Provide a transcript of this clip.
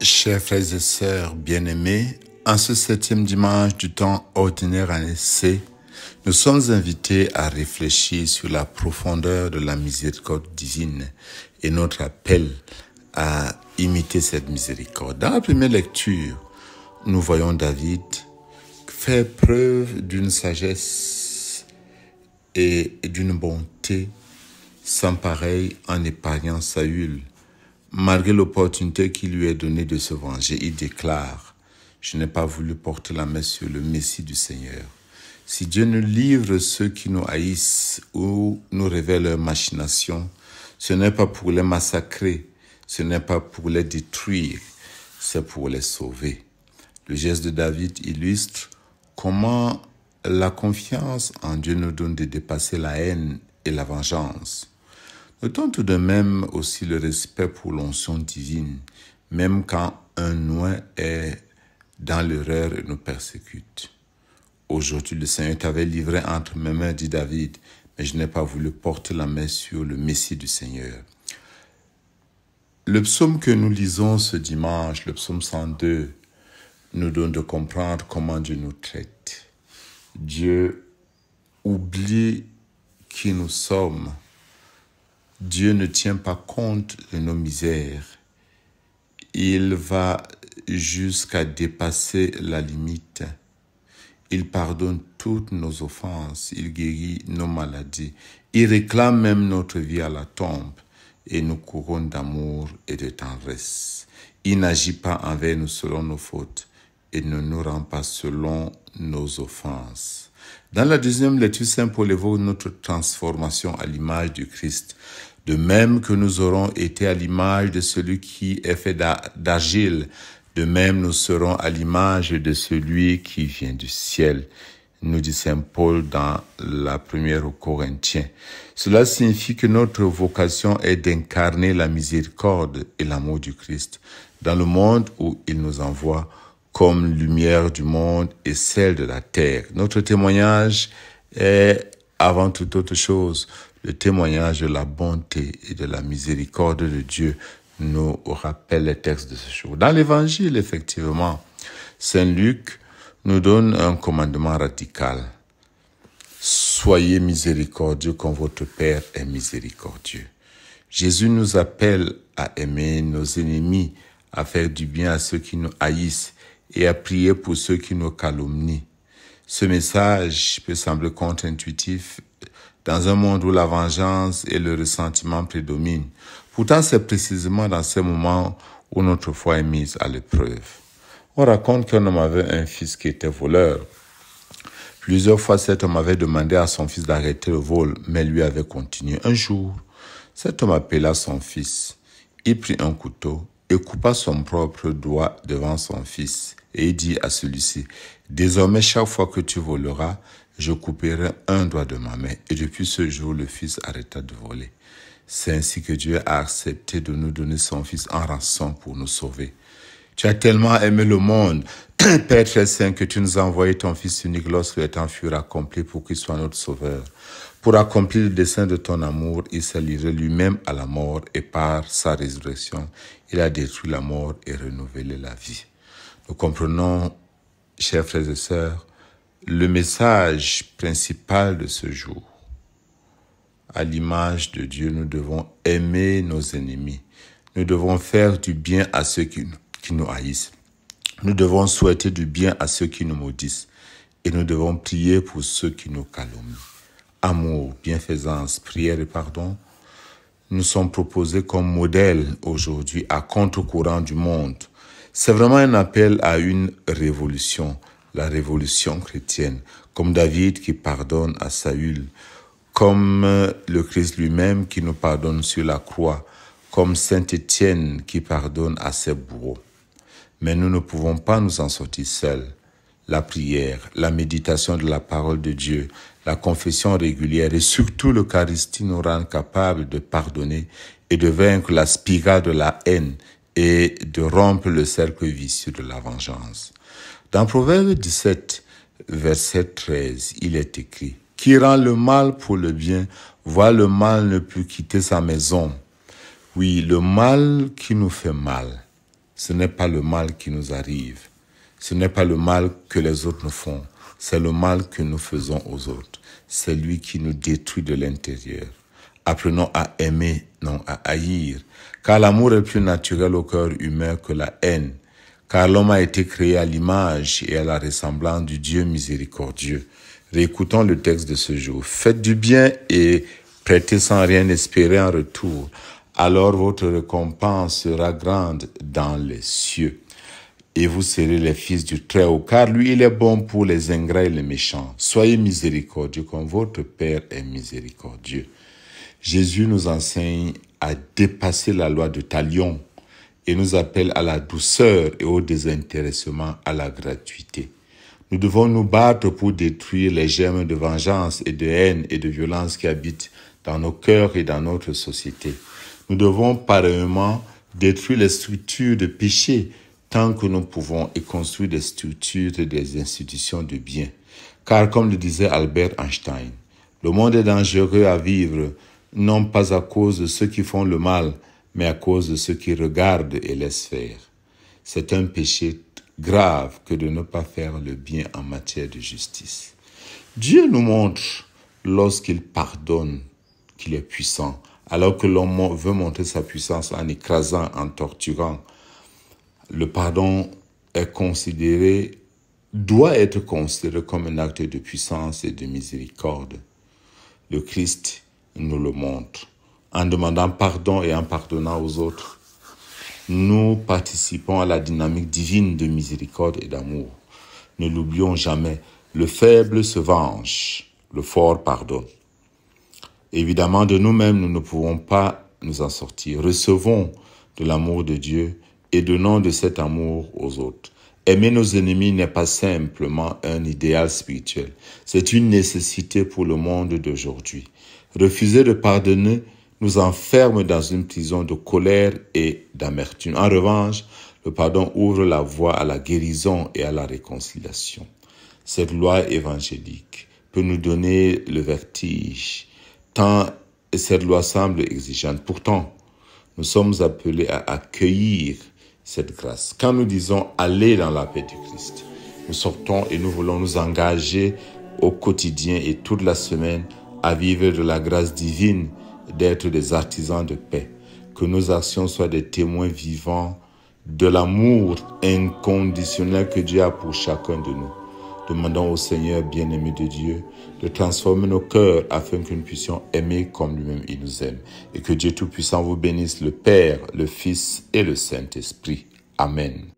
Chers frères et sœurs bien-aimés, en ce 7e dimanche du temps ordinaire en essai, nous sommes invités à réfléchir sur la profondeur de la miséricorde divine et notre appel à imiter cette miséricorde. Dans la première lecture, nous voyons David faire preuve d'une sagesse et d'une bonté sans pareil en épargnant Saül. Malgré l'opportunité qui lui est donnée de se venger, il déclare « Je n'ai pas voulu porter la main sur le Messie du Seigneur. » Si Dieu nous livre ceux qui nous haïssent ou nous révèle leurs machinations, ce n'est pas pour les massacrer, ce n'est pas pour les détruire, c'est pour les sauver. Le geste de David illustre comment la confiance en Dieu nous donne de dépasser la haine et la vengeance. Notons tout de même aussi le respect pour l'onction divine, même quand un oint est dans l'erreur et nous persécute. Aujourd'hui, le Seigneur t'avait livré entre mes mains, dit David, mais je n'ai pas voulu porter la main sur le Messie du Seigneur. Le psaume que nous lisons ce dimanche, le psaume 102, nous donne de comprendre comment Dieu nous traite. Dieu oublie qui nous sommes. Dieu ne tient pas compte de nos misères. Il va jusqu'à dépasser la limite. Il pardonne toutes nos offenses. Il guérit nos maladies. Il réclame même notre vie à la tombe et nous couronne d'amour et de tendresse. Il n'agit pas envers nous selon nos fautes et ne nous rend pas selon nos offenses. Dans la deuxième lecture, Saint Paul évoque notre transformation à l'image du Christ. De même que nous aurons été à l'image de celui qui est fait d'argile, de même nous serons à l'image de celui qui vient du ciel, nous dit Saint Paul dans la première aux Corinthiens. Cela signifie que notre vocation est d'incarner la miséricorde et l'amour du Christ dans le monde où il nous envoie comme lumière du monde et celle de la terre. Notre témoignage est avant toute autre chose le témoignage de la bonté et de la miséricorde de Dieu, nous rappelle les textes de ce jour. Dans l'Évangile, effectivement, Saint Luc nous donne un commandement radical. Soyez miséricordieux comme votre Père est miséricordieux. Jésus nous appelle à aimer nos ennemis, à faire du bien à ceux qui nous haïssent et à prier pour ceux qui nous calomnient. Ce message peut sembler contre-intuitif dans un monde où la vengeance et le ressentiment prédominent. Pourtant, c'est précisément dans ces moments où notre foi est mise à l'épreuve. On raconte qu'un homme avait un fils qui était voleur. Plusieurs fois, cet homme avait demandé à son fils d'arrêter le vol, mais lui avait continué. Un jour, cet homme appela son fils. Il prit un couteau et coupa son propre doigt devant son fils. Et il dit à celui-ci, « Désormais, chaque fois que tu voleras, je couperai un doigt de ma main. » Et depuis ce jour, le fils arrêta de voler. C'est ainsi que Dieu a accepté de nous donner son fils en rançon pour nous sauver. Tu as tellement aimé le monde, Père très saint, que tu nous as envoyé ton fils unique lorsque le temps fut accompli pour qu'il soit notre sauveur. Pour accomplir le dessein de ton amour, il s'est livré lui-même à la mort et par sa résurrection, il a détruit la mort et renouvelé la vie. Nous comprenons, chers frères et sœurs, le message principal de ce jour. À l'image de Dieu, nous devons aimer nos ennemis. Nous devons faire du bien à ceux qui nous haïssent. Nous devons souhaiter du bien à ceux qui nous maudissent. Et nous devons prier pour ceux qui nous calomnient. Amour, bienfaisance, prière et pardon nous sont proposés comme modèle aujourd'hui à contre-courant du monde. C'est vraiment un appel à une révolution, la révolution chrétienne, comme David qui pardonne à Saül, comme le Christ lui-même qui nous pardonne sur la croix, comme Saint Étienne qui pardonne à ses bourreaux. Mais nous ne pouvons pas nous en sortir seuls. La prière, la méditation de la parole de Dieu, la confession régulière et surtout l'Eucharistie nous rendent capables de pardonner et de vaincre la spirale de la haine et de rompre le cercle vicieux de la vengeance. Dans Proverbe 17, verset 13, il est écrit « Qui rend le mal pour le bien, voit le mal ne peut quitter sa maison. » Oui, le mal qui nous fait mal, ce n'est pas le mal qui nous arrive. Ce n'est pas le mal que les autres nous font. C'est le mal que nous faisons aux autres. C'est lui qui nous détruit de l'intérieur. Apprenons à aimer, non à haïr. Car l'amour est plus naturel au cœur humain que la haine. Car l'homme a été créé à l'image et à la ressemblance du Dieu miséricordieux. Réécoutons le texte de ce jour. Faites du bien et prêtez sans rien espérer en retour. Alors votre récompense sera grande dans les cieux. Et vous serez les fils du Très-Haut, car lui, il est bon pour les ingrats et les méchants. Soyez miséricordieux comme votre Père est miséricordieux. Jésus nous enseigne à dépasser la loi de Talion et nous appelle à la douceur et au désintéressement, à la gratuité. Nous devons nous battre pour détruire les germes de vengeance et de haine et de violence qui habitent dans nos cœurs et dans notre société. Nous devons pareillement détruire les structures de péché tant que nous pouvons et construire des structures et des institutions de bien. Car comme le disait Albert Einstein, le monde est dangereux à vivre, non pas à cause de ceux qui font le mal, mais à cause de ceux qui regardent et laissent faire. C'est un péché grave que de ne pas faire le bien en matière de justice. Dieu nous montre, lorsqu'il pardonne, qu'il est puissant, alors que l'homme veut montrer sa puissance en écrasant, en torturant. Le pardon doit être considéré comme un acte de puissance et de miséricorde. Le Christ nous le montre. En demandant pardon et en pardonnant aux autres, nous participons à la dynamique divine de miséricorde et d'amour. Ne l'oublions jamais, le faible se venge, le fort pardonne. Évidemment, de nous-mêmes, nous ne pouvons pas nous en sortir. Recevons de l'amour de Dieu et donnons de cet amour aux autres. Aimer nos ennemis n'est pas simplement un idéal spirituel. C'est une nécessité pour le monde d'aujourd'hui. Refuser de pardonner nous enferme dans une prison de colère et d'amertume. En revanche, le pardon ouvre la voie à la guérison et à la réconciliation. Cette loi évangélique peut nous donner le vertige, tant cette loi semble exigeante. Pourtant, nous sommes appelés à accueillir cette grâce. Quand nous disons « aller dans la paix du Christ », nous sortons et nous voulons nous engager au quotidien et toute la semaine à vivre de la grâce divine, d'être des artisans de paix. Que nos actions soient des témoins vivants de l'amour inconditionnel que Dieu a pour chacun de nous. Demandons au Seigneur bien-aimé de Dieu de transformer nos cœurs afin que nous puissions aimer comme lui-même il nous aime. Et que Dieu Tout-Puissant vous bénisse, le Père, le Fils et le Saint-Esprit. Amen.